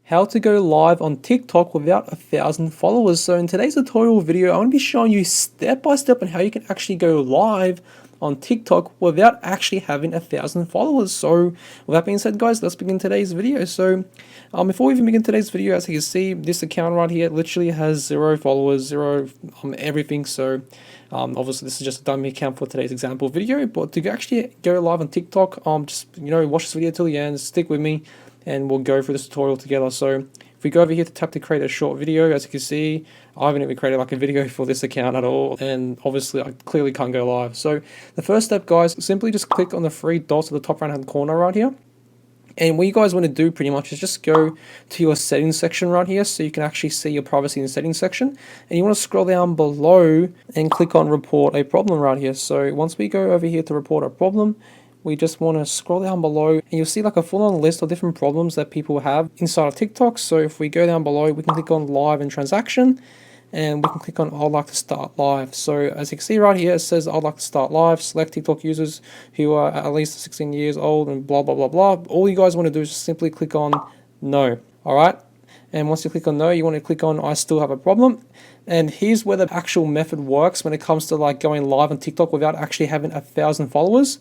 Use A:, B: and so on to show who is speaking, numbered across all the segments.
A: how to go live on TikTok without 1,000 followers. So in today's tutorial video, I'm going to be showing you step by step on how you can actually go live on TikTok without actually having 1,000 followers. So with that being said, guys, let's begin today's video. So before we even begin today's video, as you can see, this account right here literally has 0 followers, 0 everything. So obviously this is just a dummy account for today's example video, but to actually go live on TikTok, just watch this video till the end, stick with me, and we'll go through this tutorial together. So if we go over here to tap to create a short video, as you can see, I haven't even created like a video for this account at all, and obviously I clearly can't go live. So the first step, guys, simply just click on the 3 dots at the top right hand corner right here. And what you guys want to do pretty much is just go to your settings section right here, so you can actually see your privacy and settings section. And you want to scroll down below and click on report a problem right here. So once we go over here to report a problem, we just want to scroll down below and you'll see like a full-on list of different problems that people have inside of TikTok. So if we go down below, we can click on live and transaction, and we can click on I'd like to start live. So as you can see right here, it says I'd like to start live, select TikTok users who are at least 16 years old and blah blah blah blah. All you guys want to do is simply click on no. Alright, and once you click on no, you want to click on I still have a problem. And here's where the actual method works when it comes to like going live on TikTok without actually having 1,000 followers.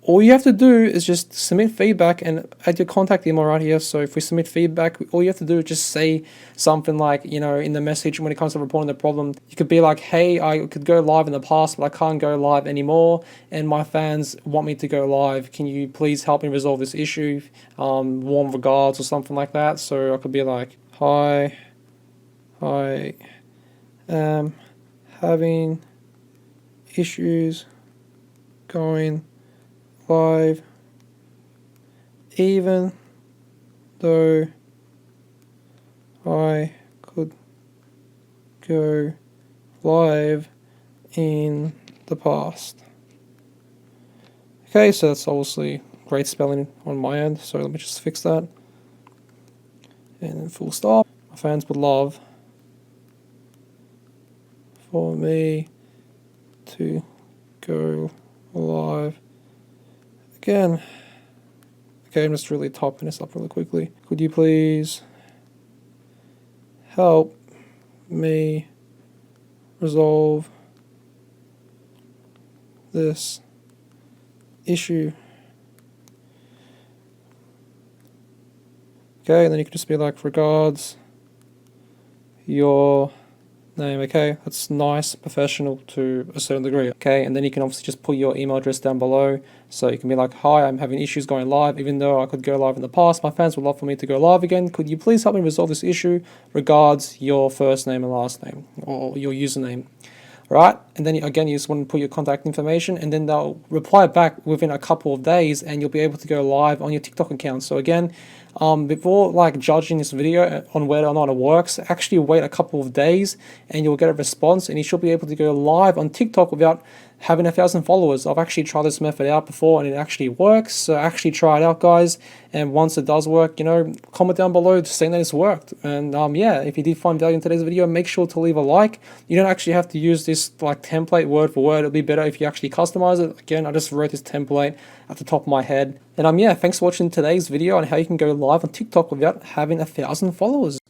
A: All you have to do is just submit feedback and add your contact email right here. So if we submit feedback, all you have to do is just say something like, in the message when it comes to reporting the problem, you could be like, hey, I could go live in the past, but I can't go live anymore, and my fans want me to go live. Can you please help me resolve this issue? Warm regards or something like that. So I could be like, hi, I am having issues going live, even though I could go live in the past. Okay, so that's obviously great spelling on my end, so let me just fix that. And then full stop. My fans would love for me to go live again. Okay, I'm just really typing this up really quickly. Could you please help me resolve this issue? Okay, and then you can just be like, regards, your name. Okay, that's nice, professional to a certain degree. Okay, and then you can obviously just put your email address down below, so you can be like, hi, I'm having issues going live, even though I could go live in the past, my fans would love for me to go live again. Could you please help me resolve this issue? Regards, your first name and last name, or your username. Right, and then again, you just want to put your contact information, and then they'll reply back within a couple of days, and you'll be able to go live on your TikTok account. So again, before like judging this video on whether or not it works, actually wait a couple of days, and you'll get a response, and you should be able to go live on TikTok without having 1,000 followers. I've actually tried this method out before, and it actually works. So actually try it out, guys. And once it does work, comment down below saying that it's worked. And yeah, if you did find value in today's video, make sure to leave a like. You don't actually have to use this like template word for word. It'll be better if you actually customize it. Again, I just wrote this template at the top of my head. And yeah, thanks for watching today's video on how you can go live on TikTok without having 1,000 followers.